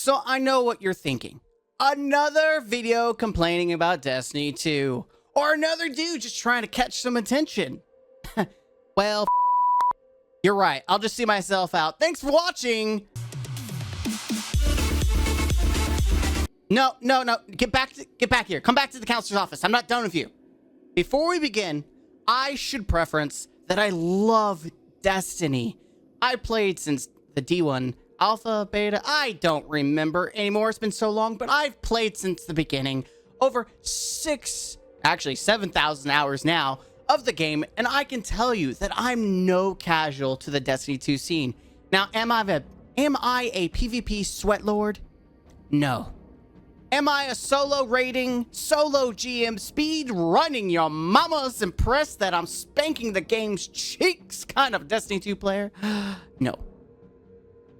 So I know what you're thinking. Another video complaining about Destiny 2. Or another dude just trying to catch some attention. Well, you're right. I'll just see myself out. Thanks for watching. No. Get back here. Come back to the counselor's office. I'm not done with you. Before we begin, I should preference that I love Destiny. I played since the D1 alpha, beta. I don't remember anymore. It's been so long, but I've played since the beginning. Over 7,000 hours now of the game, and I can tell you that I'm no casual to the Destiny 2 scene. Now, am I a PvP sweat lord? No. Am I a solo raiding, solo GM speed running your mama's impressed that I'm spanking the game's cheeks kind of Destiny 2 player? No.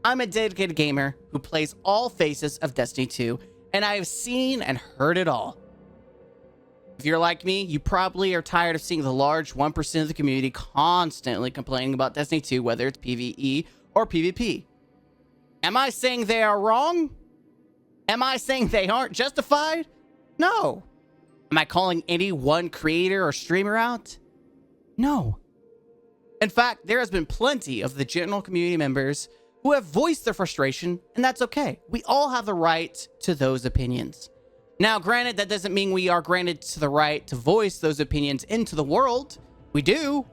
I'm a dedicated gamer who plays all faces of Destiny 2, and I have seen and heard it all. If you're like me, you probably are tired of seeing the large 1% of the community constantly complaining about Destiny 2, whether it's PvE or PvP. Am I saying they are wrong? Am I saying they aren't justified? No. Am I calling any one creator or streamer out? No. In fact, there has been plenty of the general community members who have voiced their frustration, and that's okay. We all have the right to those opinions. Now, granted, that doesn't mean we are granted to the right to voice those opinions into the world. We do.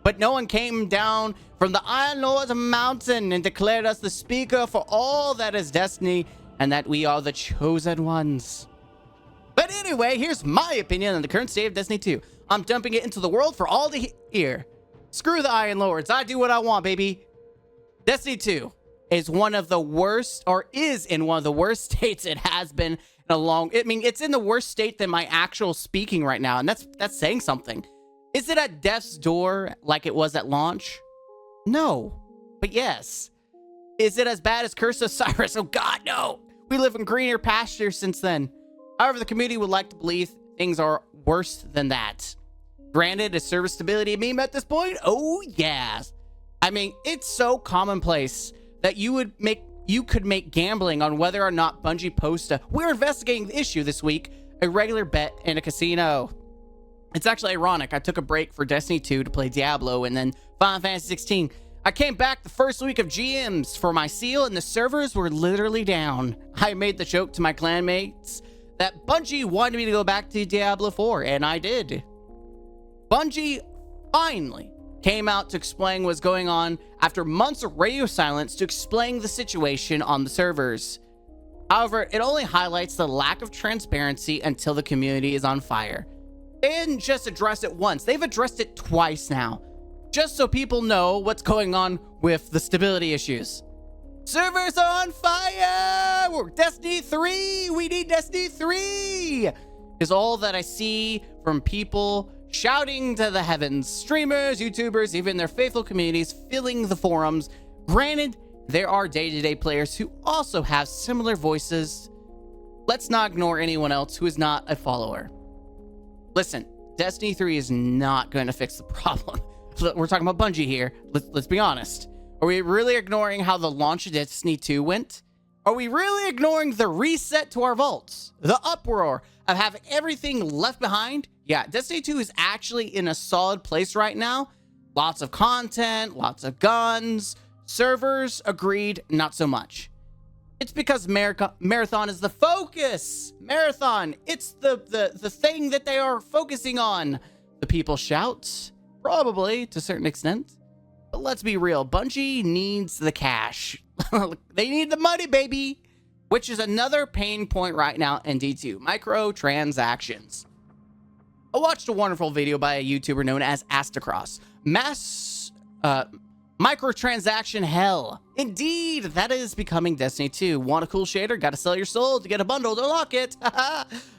But no one came down from the Iron Lord's mountain and declared us the speaker for all that is Destiny, and that we are the chosen ones. But anyway, here's my opinion on the current state of Destiny 2. I'm dumping it into the world for all to hear. Screw the Iron Lords. I do what I want, baby. Destiny 2 is one of the worst, or is in one of the worst states it has been in a long... I mean, it's in the worst state than my actual speaking right now, and that's saying something. Is it at death's door like it was at launch? No. But yes. Is it as bad as Curse of Osiris? Oh god, no. We live in greener pastures since then. However, the community would like to believe things are worse than that. Granted, is server stability a meme at this point? Oh, yes. I mean, it's so commonplace that you could make gambling on whether or not Bungie posts we're investigating the issue this week, a regular bet in a casino. It's actually ironic. I took a break for Destiny 2 to play Diablo and then Final Fantasy 16. I came back the first week of GMs for my seal, and the servers were literally down. I made the joke to my clanmates that Bungie wanted me to go back to Diablo 4, and I did. Bungie finally came out to explain what's going on after months of radio silence to explain the situation on the servers. However, it only highlights the lack of transparency until the community is on fire. They didn't just address it once, they've addressed it twice now. Just so people know what's going on with the stability issues. Servers are on fire! We're Destiny 3! We need Destiny 3! Is all that I see from people shouting to the heavens. Streamers, YouTubers, even their faithful communities filling the forums. Granted, there are day-to-day players who also have similar voices. Let's not ignore anyone else who is not a follower. Listen, Destiny 3 is not going to fix the problem. We're talking about Bungie here. Let's be honest. Are we really ignoring how the launch of Destiny 2 went? Are we really ignoring the reset to our vaults? The uproar of having everything left behind? Yeah, Destiny 2 is actually in a solid place right now. Lots of content, lots of guns. Servers, agreed, not so much. It's because Marathon is the focus. Marathon, it's the thing that they are focusing on. The people shout. Probably, to a certain extent. But let's be real, Bungie needs the cash. They need the money, baby! Which is another pain point right now in D2, microtransactions. I watched a wonderful video by a YouTuber known as Astacross. Microtransaction hell. Indeed, that is becoming Destiny 2. Want a cool shader? Gotta sell your soul to get a bundle to lock it.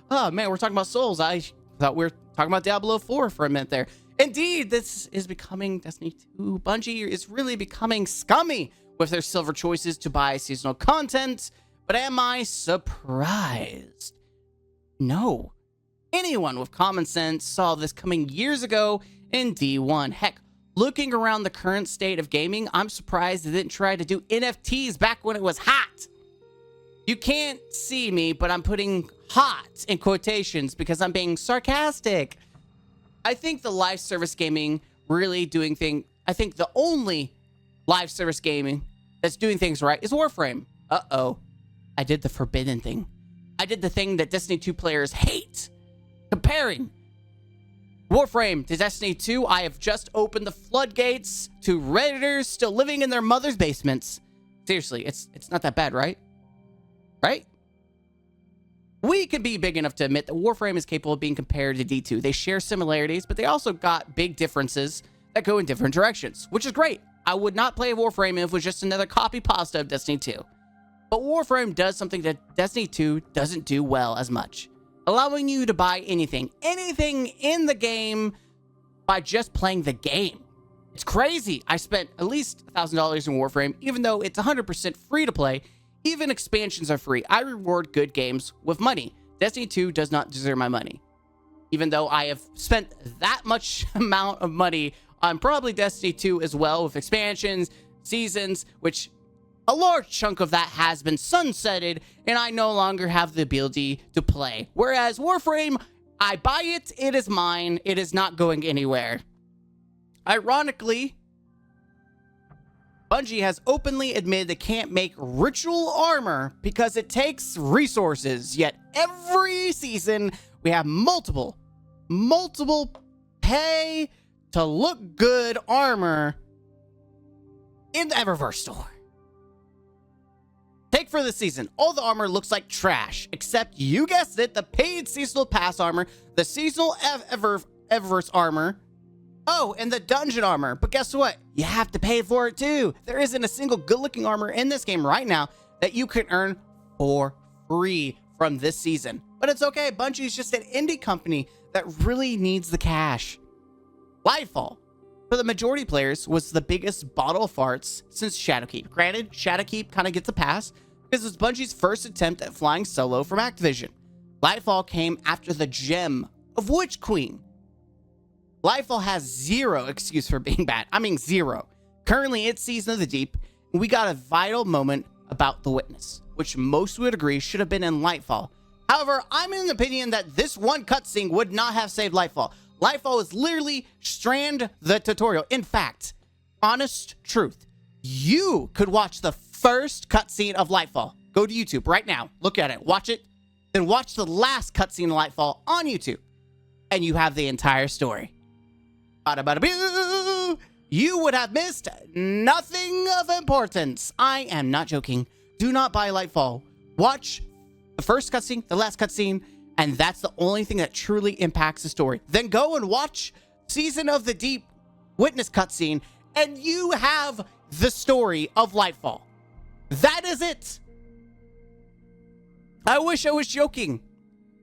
Oh man, we're talking about souls. I thought we were talking about Diablo 4 for a minute there. Indeed, this is becoming Destiny 2. Bungie is really becoming scummy with their silver choices to buy seasonal content. But am I surprised? No. Anyone with common sense saw this coming years ago in D1. Heck, looking around the current state of gaming, I'm surprised they didn't try to do NFTs back when it was hot. You can't see me, but I'm putting hot in quotations because I'm being sarcastic. I think the live service gaming really doing things. I think the only live service gaming that's doing things right is Warframe. Uh-oh. I did the forbidden thing. I did the thing that Destiny 2 players hate. Comparing Warframe to Destiny 2, I have just opened the floodgates to Redditors still living in their mother's basements. Seriously, it's not that bad, right? Right? We can be big enough to admit that Warframe is capable of being compared to D2. They share similarities, but they also got big differences that go in different directions, which is great. I would not play Warframe if it was just another copy pasta of Destiny 2. But Warframe does something that Destiny 2 doesn't do well as much, allowing you to buy anything in the game by just playing the game. It's crazy. I spent at least $1,000 in Warframe, even though it's 100% free to play. Even expansions are free. I reward good games with money. Destiny 2 does not deserve my money. Even though I have spent that much amount of money on probably Destiny 2 as well, with expansions, seasons, which a large chunk of that has been sunsetted, and I no longer have the ability to play. Whereas Warframe, I buy it, it is mine, it is not going anywhere. Ironically, Bungie has openly admitted they can't make ritual armor because it takes resources. Yet every season, we have multiple pay to look good armor in the Eververse store. Take for this season, all the armor looks like trash, except, you guessed it, the paid seasonal pass armor, the seasonal Eververse armor, oh, and the dungeon armor. But guess what? You have to pay for it too. There isn't a single good-looking armor in this game right now that you can earn for free from this season. But it's okay, Bungie's just an indie company that really needs the cash. Lightfall, for the majority players, was the biggest bottle of farts since Shadowkeep. Granted, Shadowkeep kind of gets a pass because it was Bungie's first attempt at flying solo from Activision. Lightfall came after the gem of Witch Queen. Lightfall has zero excuse for being bad. I mean, zero. Currently, it's Season of the Deep, and we got a vital moment about the Witness, which most would agree should have been in Lightfall. However, I'm in the opinion that this one cutscene would not have saved Lightfall. Lightfall is literally Strand the tutorial. In fact, honest truth, you could watch the first cutscene of Lightfall. Go to YouTube right now. Look at it. Watch it. Then watch the last cutscene of Lightfall on YouTube. And you have the entire story. Bada-bada-boo! You would have missed nothing of importance. I am not joking. Do not buy Lightfall. Watch the first cutscene, the last cutscene, and that's the only thing that truly impacts the story. Then go and watch Season of the Deep Witness cutscene, and you have the story of Lightfall. That is it. I wish I was joking.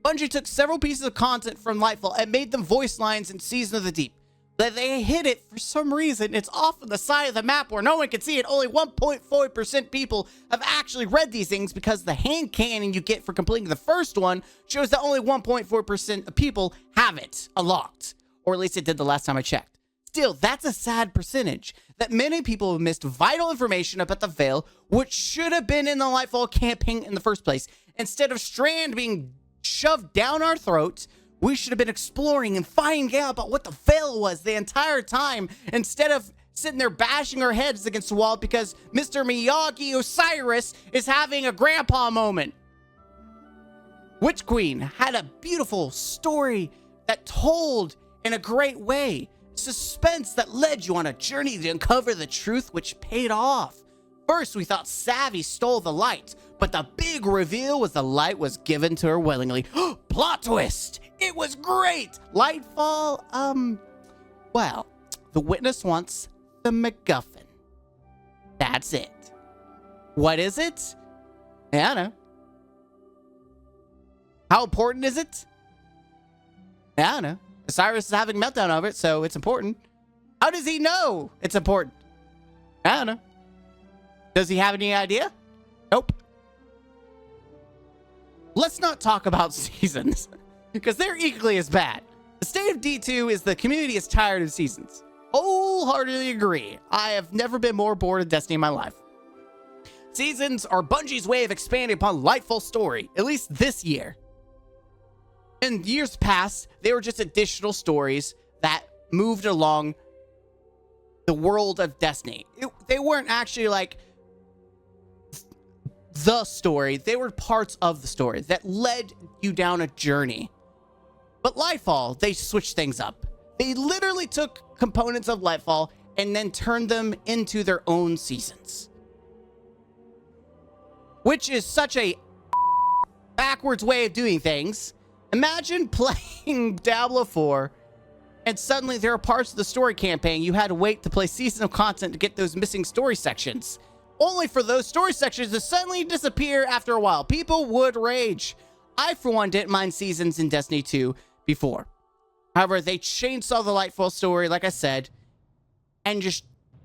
Bungie took several pieces of content from Lightfall and made them voice lines in Season of the Deep. But they hid it for some reason. It's off on the side of the map where no one can see it. Only 1.4% people have actually read these things because the hand cannon you get for completing the first one shows that only 1.4% of people have it unlocked. Or at least it did the last time I checked. Still, that's a sad percentage that many people have missed vital information about the Veil, which should have been in the Lightfall campaign in the first place. Instead of Strand being shoved down our throats, we should have been exploring and finding out about what the Veil was the entire time, instead of sitting there bashing our heads against the wall because Mr. Miyagi Osiris is having a grandpa moment. Witch Queen had a beautiful story that told in a great way. Suspense that led you on a journey to uncover the truth, which paid off. First, we thought Savvy stole the light, but the big reveal was the light was given to her willingly. Plot twist! It was great! Lightfall, well, the Witness wants the MacGuffin. That's it. What is it? I don't know. How important is it? I don't know. Osiris is having a meltdown over it, so it's important. How does he know it's important? I don't know. Does he have any idea? Nope. Let's not talk about seasons, because they're equally as bad. The state of D2 is the community is tired of seasons. Wholeheartedly agree. I have never been more bored of Destiny in my life. Seasons are Bungie's way of expanding upon Lightfall's story, at least this year. In years past, they were just additional stories that moved along the world of Destiny. They weren't actually like the story. They were parts of the story that led you down a journey. But Lightfall, they switched things up. They literally took components of Lightfall and then turned them into their own seasons. Which is such a backwards way of doing things. Imagine playing Diablo 4 and suddenly there are parts of the story campaign you had to wait to play seasonal content to get those missing story sections. Only for those story sections to suddenly disappear after a while. People would rage. I, for one, didn't mind seasons in Destiny 2 before. However, they chainsaw the Lightfall story, like I said, and just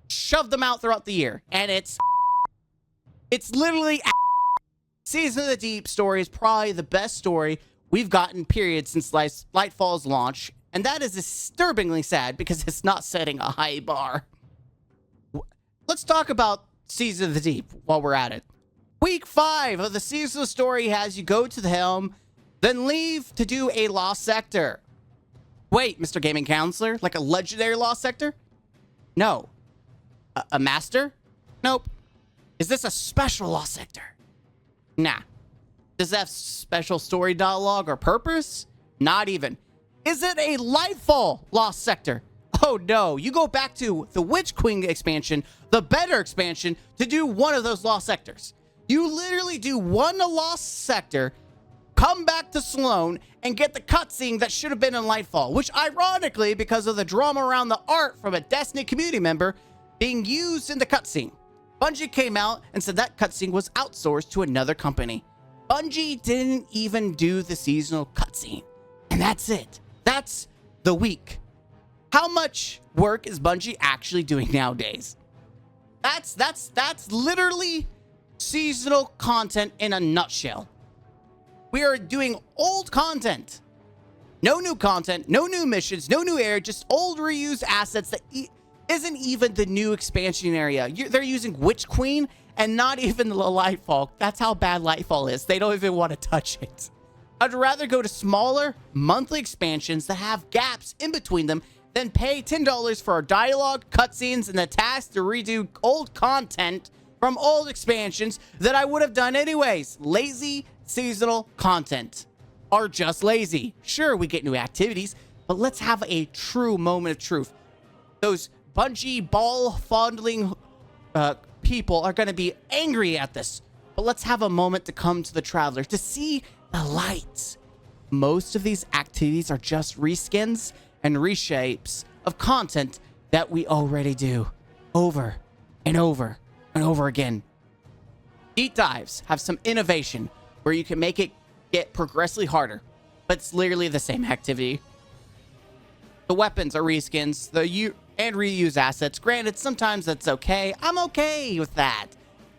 shoved them out throughout the year. And it's literally Season of the Deep story is probably the best story we've gotten, period, since Lightfall's launch. And that is disturbingly sad because it's not setting a high bar. Let's talk about Season of the Deep while we're at it. Week 5 of the seasonal story has you go to the helm, then leave to do a lost sector. Wait, Mr. Gaming Counselor, like a legendary lost sector? No. A master? Nope. Is this a special lost sector? Nah. Does it have special story dialogue or purpose? Not even. Is it a Lightfall lost sector? Oh no, you go back to the Witch Queen expansion, the better expansion, to do one of those lost sectors. You literally do one lost sector, come back to Sloan, and get the cutscene that should have been in Lightfall, which ironically, because of the drama around the art from a Destiny community member being used in the cutscene, Bungie came out and said that cutscene was outsourced to another company. Bungie didn't even do the seasonal cutscene. And that's it. That's the week. How much work is Bungie actually doing nowadays? That's literally seasonal content in a nutshell. We are doing old content. No new content, no new missions, no new area, just old reused assets that isn't even the new expansion area. They're using Witch Queen and not even the Lightfall. That's how bad Lightfall is. They don't even want to touch it. I'd rather go to smaller monthly expansions that have gaps in between them than pay $10 for dialogue, cutscenes, and the task to redo old content from old expansions that I would have done anyways. Lazy seasonal content are just lazy. Sure, we get new activities, but let's have a true moment of truth. Those Bungie ball fondling people are going to be angry at this, but let's have a moment to come to the traveler to see the light. Most of these activities are just reskins and reshapes of content that we already do over and over and over again. Deep dives have some innovation where you can make it get progressively harder, but it's literally the same activity. The weapons are reskins, and reuse assets. Granted, sometimes that's okay. I'm okay with that.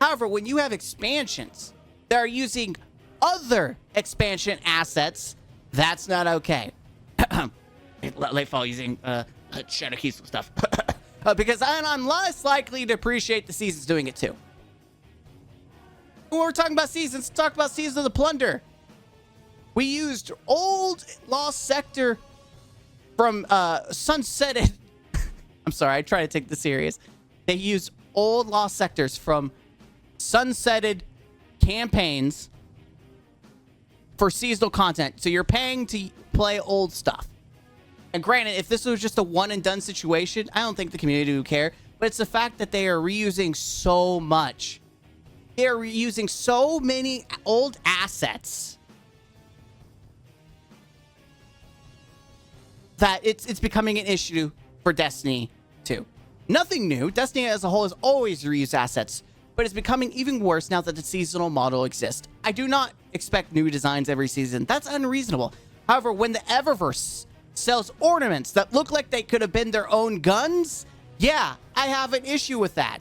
However, when you have expansions that are using other expansion assets, that's not okay. Lightfall using Shadow Keys stuff. Because I'm less likely to appreciate the seasons doing it too. When we're talking about seasons, talk about Season of the Plunder. We used old Lost Sector from Sunsetted. I'm sorry, I try to take this serious. They used old Lost Sectors from Sunsetted campaigns for seasonal content. So you're paying to play old stuff. And granted, if this was just a one and done situation, I don't think the community would care. But it's the fact that they are reusing so much. They are reusing so many old assets that it's becoming an issue for Destiny 2. Nothing new. Destiny as a whole has always reused assets, but it's becoming even worse now that the seasonal model exists. I do not expect new designs every season. That's unreasonable. However, when the Eververse sells ornaments that look like they could have been their own guns, yeah, I have an issue with that.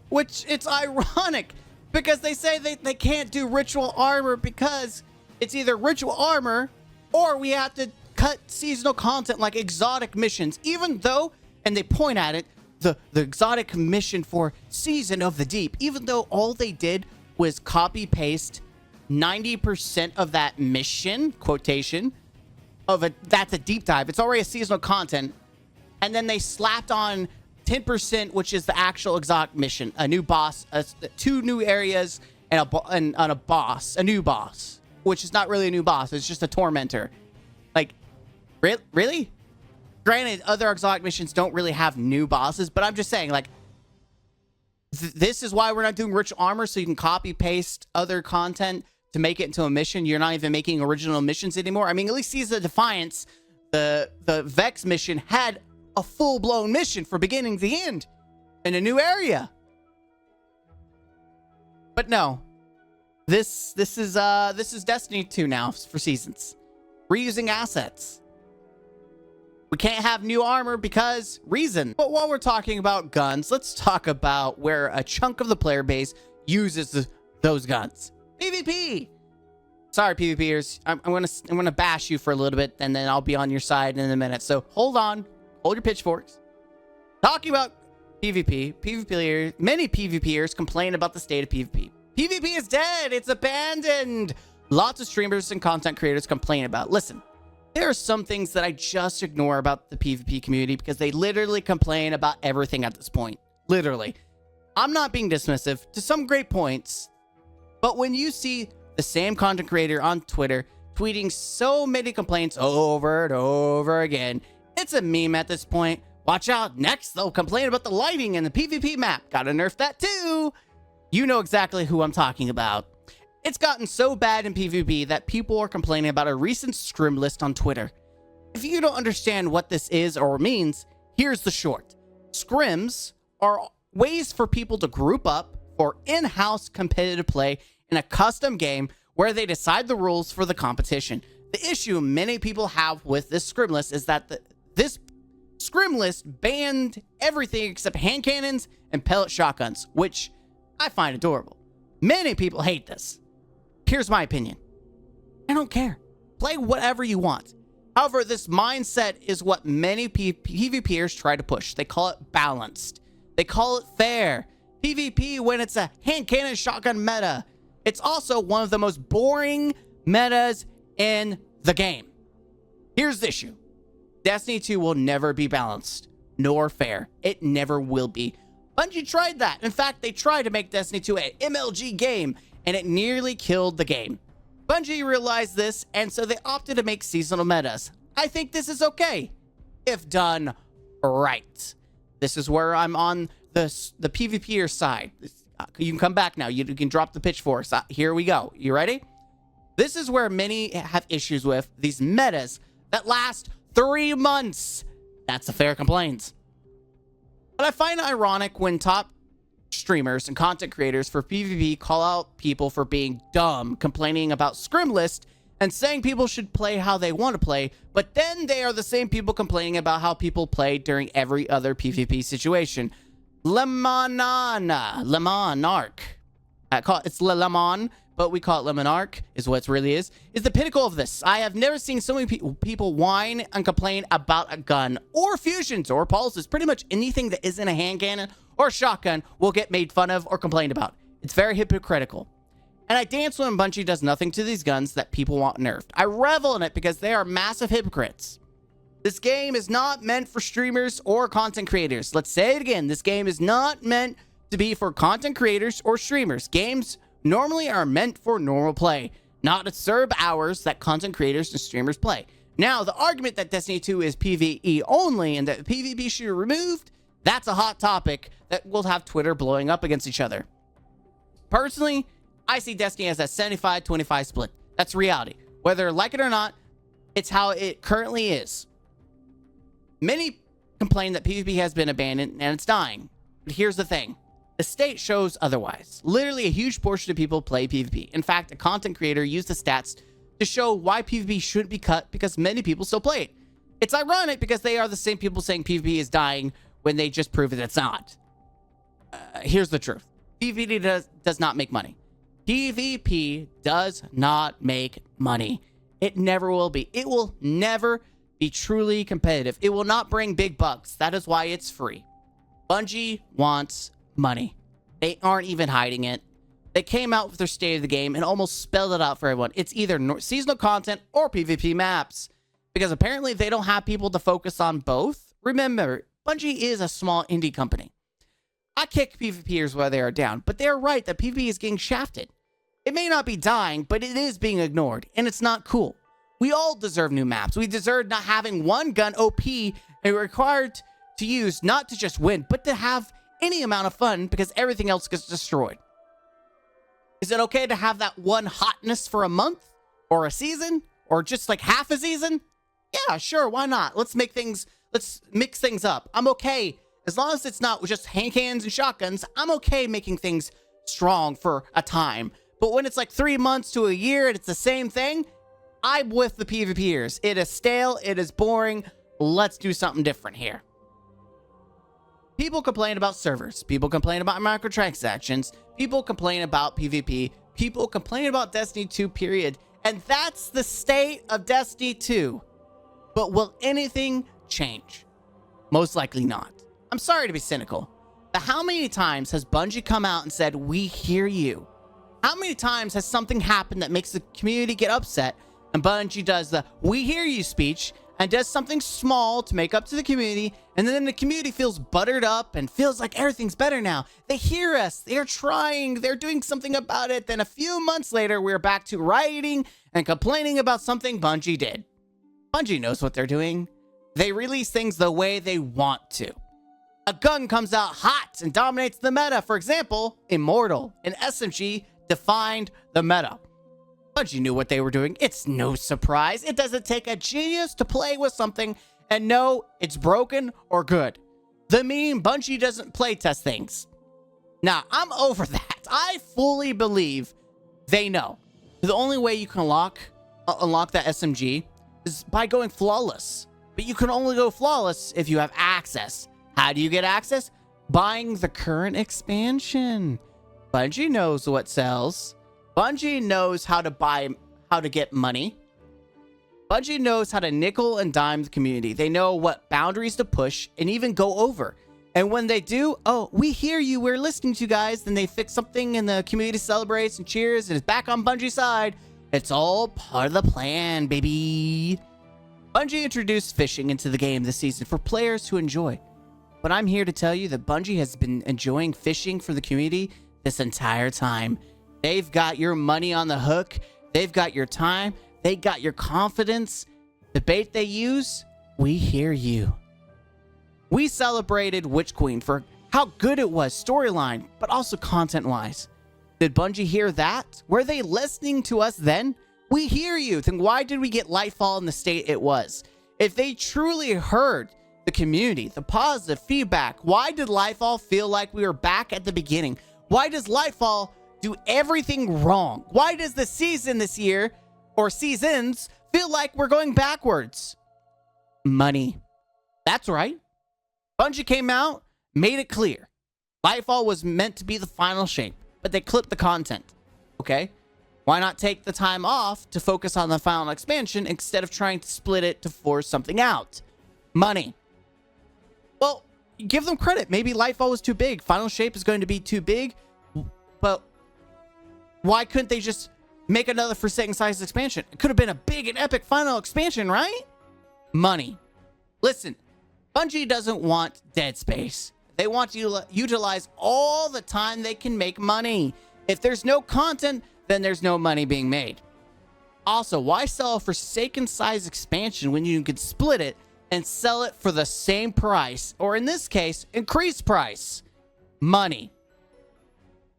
Which, it's ironic, because they say they can't do ritual armor because it's either ritual armor or we have to cut seasonal content like exotic missions, even though, and they point at it, the exotic mission for Season of the Deep, even though all they did was copy paste 90% of that mission quotation that's a deep dive. It's already a seasonal content, and then they slapped on 10%, which is the actual exotic mission, a new boss, 2 new areas, and a new boss, which is not really a new boss. It's just a tormentor. Like, really? Granted, other exotic missions don't really have new bosses, but I'm just saying, like, this is why we're not doing rich armor, so you can copy paste other content to make it into a mission. You're not even making original missions anymore. I mean, at least Season of Defiance, the Vex mission had a full-blown mission from beginning to end in a new area. But no, this is Destiny 2 now for Seasons. Reusing assets. We can't have new armor because reason. But while we're talking about guns, let's talk about where a chunk of the player base uses those guns. PvP. Sorry, PvPers. I'm gonna bash you for a little bit, and then I'll be on your side in a minute. So hold on, hold your pitchforks. Talking about PvP, many PvPers complain about the state of PvP. PvP is dead. It's abandoned. Lots of streamers and content creators complain about. Listen. There are some things that I just ignore about the PvP community because they literally complain about everything at this point. Literally. I'm not being dismissive to some great points, but when you see the same content creator on Twitter tweeting so many complaints over and over again, it's a meme at this point. Watch out. Next, they'll complain about the lighting in the PvP map. Gotta nerf that too. You know exactly who I'm talking about. It's gotten so bad in PvP that people are complaining about a recent scrim list on Twitter. If you don't understand what this is or means, here's the short. Scrims are ways for people to group up for in-house competitive play in a custom game where they decide the rules for the competition. The issue many people have with this scrim list is that this scrim list banned everything except hand cannons and pellet shotguns, which I find adorable. Many people hate this. Here's my opinion. I don't care. Play whatever you want. However, this mindset is what many PvPers try to push. They call it balanced. They call it fair. PvP when it's a hand cannon shotgun meta. It's also one of the most boring metas in the game. Here's the issue. Destiny 2 will never be balanced, nor fair. It never will be. Bungie tried that. In fact, they tried to make Destiny 2 an MLG game, and it nearly killed the game. Bungie realized this, and so they opted to make seasonal metas. I think this is okay, if done right. This is where I'm on the PvPer side. You can come back now. You can drop the pitchforks. Here we go. You ready? This is where many have issues with these metas that last 3 months. That's a fair complaint. But I find it ironic when top streamers and content creators for PvP call out people for being dumb, complaining about scrim list, and saying people should play how they want to play, but then they are the same people complaining about how people play during every other PvP situation. Lemonarch. It's Lemon, but we call it Lemonarch, is what it really is the pinnacle of this. I have never seen so many people whine and complain about a gun, or fusions, or pulses. Pretty much anything that isn't a hand cannon or a shotgun will get made fun of or complained about. It's very hypocritical. And I dance when Bungie does nothing to these guns that people want nerfed. I revel in it because they are massive hypocrites. This game is not meant for streamers or content creators. Let's say it again. This game is not meant to be for content creators or streamers. Games normally are meant for normal play, not to serve hours that content creators and streamers play. Now, the argument that Destiny 2 is PvE only and that PvP should be removed, that's a hot topic that will have Twitter blowing up against each other. Personally, I see Destiny as a 75-25 split. That's reality. Whether like it or not, it's how it currently is. Many complain that PvP has been abandoned and it's dying. But here's the thing. The state shows otherwise. Literally a huge portion of people play PvP. In fact, a content creator used the stats to show why PvP shouldn't be cut because many people still play it. It's ironic because they are the same people saying PvP is dying when they just prove that it's not. Here's the truth. PvP does not make money. PvP does not make money. It never will be. It will never be truly competitive. It will not bring big bucks. That is why it's free. Bungie wants money. They aren't even hiding it. They came out with their state of the game and almost spelled it out for everyone. It's either seasonal content or PvP maps. Because apparently they don't have people to focus on both. Remember, Bungie is a small indie company. I kick PvPers while they are down, but they're right that PvP is getting shafted. It may not be dying, but it is being ignored, and it's not cool. We all deserve new maps. We deserve not having one gun OP and required to use not to just win, but to have any amount of fun because everything else gets destroyed. Is it okay to have that one hotness for a month or a season or just like half a season? Yeah, sure, why not? Let's mix things up. I'm okay. As long as it's not just hand cannons and shotguns, I'm okay making things strong for a time. But when it's like 3 months to a year and it's the same thing, I'm with the PvPers. It is stale. It is boring. Let's do something different here. People complain about servers. People complain about microtransactions. People complain about PvP. People complain about Destiny 2, period. And that's the state of Destiny 2. But will anything change? Most likely not. I'm sorry to be cynical, but how many times has Bungie come out and said, we hear you? How many times has something happened that makes the community get upset and Bungie does the we hear you speech and does something small to make up to the community, and then the community feels buttered up and feels like everything's better now. They hear us, they're trying, they're doing something about it. Then a few months later, we're back to rioting and complaining about something Bungie did. Bungie knows what they're doing. They release things the way they want to. A gun comes out hot and dominates the meta. For example, Immortal, an SMG, defined the meta. Bungie knew what they were doing. It's no surprise. It doesn't take a genius to play with something and know it's broken or good. The meme, Bungie doesn't playtest things. Now, I'm over that. I fully believe they know. The only way you can unlock that SMG is by going flawless. But you can only go flawless if you have access. How do you get access? Buying the current expansion. Bungie knows what sells. Bungie knows how to get money. Bungie knows how to nickel and dime the community. They know what boundaries to push and even go over. And when they do, oh, we hear you, we're listening to you guys. Then they fix something and the community celebrates and cheers and it's back on Bungie's side. It's all part of the plan, baby. Bungie introduced fishing into the game this season for players to enjoy. But I'm here to tell you that Bungie has been enjoying fishing for the community this entire time. They've got your money on the hook. They've got your time. They got your confidence. The bait they use, we hear you. We celebrated Witch Queen for how good it was storyline, but also content-wise. Did Bungie hear that? Were they listening to us then? We hear you. Then why did we get Lightfall in the state it was? If they truly heard the community, the positive feedback, why did Lightfall feel like we were back at the beginning? Why does Lightfall do everything wrong? Why does the season this year, or seasons, feel like we're going backwards? Money. That's right. Bungie came out, made it clear. Lightfall was meant to be the final shape, but they clipped the content. Okay? Why not take the time off to focus on the final expansion instead of trying to split it to force something out? Money. Well, give them credit. Maybe Lightfall was too big. Final Shape is going to be too big. But why couldn't they just make another Forsaken size expansion? It could have been a big and epic final expansion, right? Money. Listen, Bungie doesn't want dead space. They want to utilize all the time they can make money. If there's no content, then there's no money being made. Also, why sell a Forsaken size expansion when you can split it and sell it for the same price, or in this case, increased price? Money.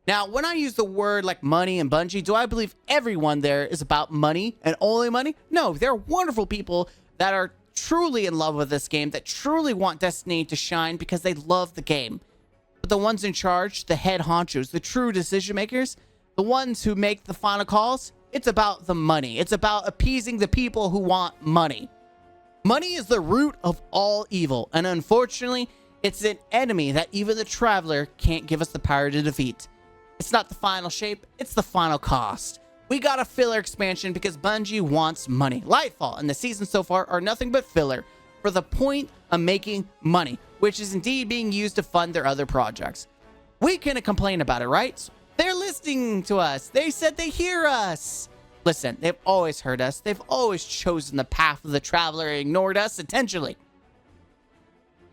Now, when I use the word like money and Bungie, do I believe everyone there is about money and only money? No, there are wonderful people that are truly in love with this game, that truly want Destiny to shine because they love the game. But the ones in charge, the head honchos, the true decision makers, the ones who make the final calls, it's about the money. It's about appeasing the people who want money. Money is the root of all evil, and unfortunately, it's an enemy that even the Traveler can't give us the power to defeat. It's not the final shape, it's the final cost. We got a filler expansion because Bungie wants money. Lightfall and the season so far are nothing but filler for the point of making money, which is indeed being used to fund their other projects. We couldn't complain about it, right? They're listening to us. They said they hear us. Listen, they've always heard us. They've always chosen the path of the traveler and ignored us intentionally.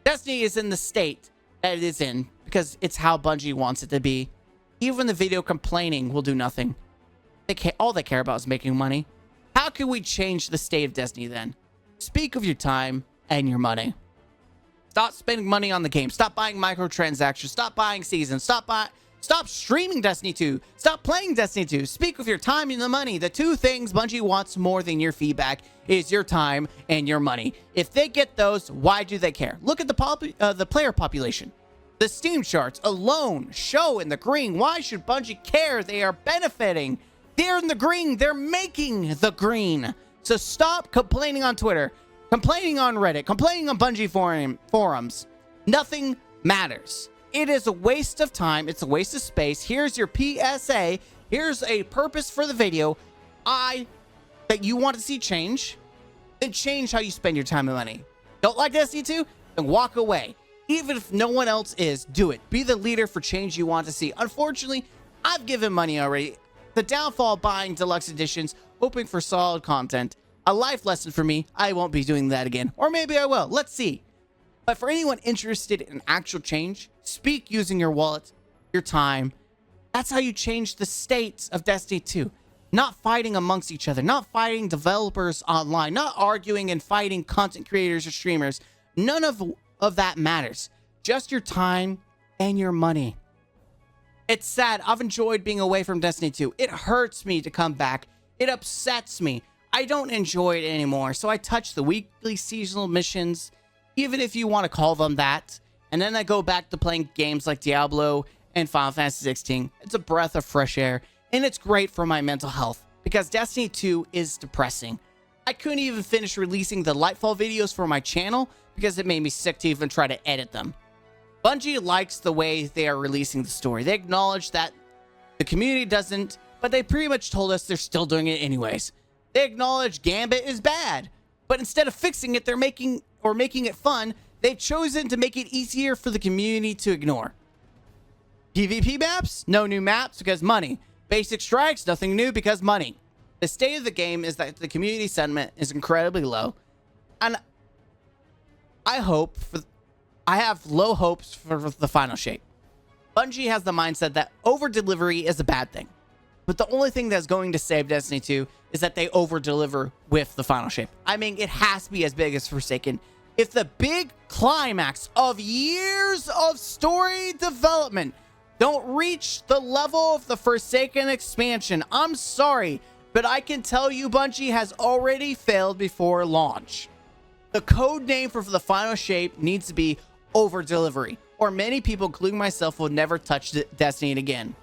Destiny is in the state that it is in because it's how Bungie wants it to be. Even the video complaining will do nothing. All they care about is making money. How can we change the state of Destiny then? Speak of your time and your money. Stop spending money on the game. Stop buying microtransactions. Stop buying seasons. Stop streaming Destiny 2. Stop playing Destiny 2. Speak of your time and the money. The two things Bungie wants more than your feedback is your time and your money. If they get those, why do they care? Look at the player population. The Steam charts alone show in the green. Why should Bungie care? They are benefiting. They're in the green. They're making the green. So stop complaining on Twitter, complaining on Reddit, complaining on Bungie forums. Nothing matters. It is a waste of time. It's a waste of space. Here's your PSA. Here's a purpose for the video. That you want to see change. Then change how you spend your time and money. Don't like Destiny 2? Then walk away. Even if no one else is, do it. Be the leader for change you want to see. Unfortunately, I've given money already. The downfall of buying deluxe editions, hoping for solid content. A life lesson for me. I won't be doing that again. Or maybe I will. Let's see. But for anyone interested in actual change, speak using your wallet, your time. That's how you change the state of Destiny 2. Not fighting amongst each other, not fighting developers online, not arguing and fighting content creators or streamers. None of that matters. Just your time and your money. It's sad. I've enjoyed being away from Destiny 2. It hurts me to come back. It upsets me. I don't enjoy it anymore. So I touch the weekly seasonal missions, even if you want to call them that. And then I go back to playing games like Diablo and Final Fantasy 16. It's a breath of fresh air, and it's great for my mental health because Destiny 2 is depressing. I couldn't even finish releasing the Lightfall videos for my channel because it made me sick to even try to edit them. Bungie likes the way they are releasing the story. They acknowledge that the community doesn't, but they pretty much told us they're still doing it anyways. They acknowledge Gambit is bad, but instead of fixing it, they're making it fun. They've chosen to make it easier for the community to ignore. PvP maps? No new maps because money. Basic strikes? Nothing new because money. The state of the game is that the community sentiment is incredibly low. And I have low hopes for the final shape. Bungie has the mindset that over-delivery is a bad thing. But the only thing that's going to save Destiny 2 is that they over-deliver with the final shape. I mean, it has to be as big as Forsaken. If the big climax of years of story development don't reach the level of the Forsaken expansion, I'm sorry, but I can tell you Bungie has already failed before launch. The code name for the final shape needs to be over-delivery, or many people, including myself, will never touch Destiny again.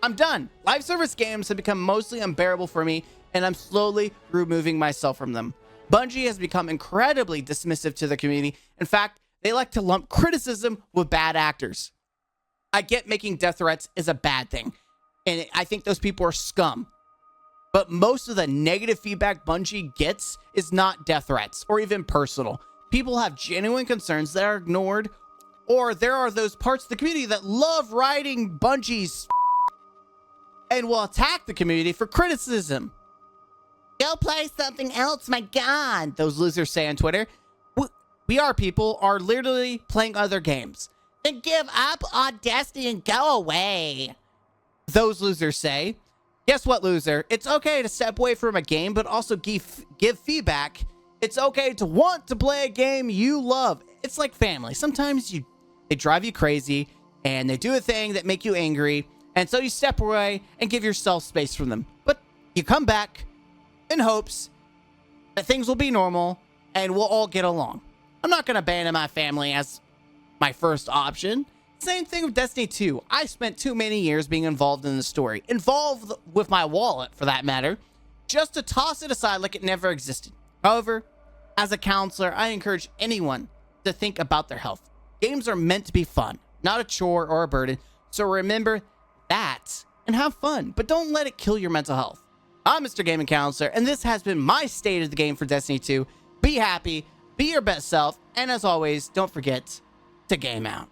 I'm done. Live service games have become mostly unbearable for me, and I'm slowly removing myself from them. Bungie has become incredibly dismissive to the community. In fact, they like to lump criticism with bad actors. I get making death threats is a bad thing, and I think those people are scum. But most of the negative feedback Bungie gets is not death threats or even personal. People have genuine concerns that are ignored, or there are those parts of the community that love riding Bungie's and will attack the community for criticism. Go play something else, my god, those losers say on Twitter. We are literally playing other games. Then give up on Destiny and go away, those losers say. Guess what, loser? It's okay to step away from a game, but also give feedback. It's okay to want to play a game you love. It's like family. Sometimes they drive you crazy, and they do a thing that make you angry, and so you step away and give yourself space from them. But you come back in hopes that things will be normal and we'll all get along. I'm not going to abandon my family as my first option. Same thing with Destiny 2. I spent too many years being involved in the story, involved with my wallet for that matter, just to toss it aside like it never existed. However, as a counselor, I encourage anyone to think about their health. Games are meant to be fun, not a chore or a burden. So remember that and have fun, but don't let it kill your mental health. I'm Mr. Gaming Counselor, and this has been my state of the game for Destiny 2. Be happy, be your best self, and as always, don't forget to game out.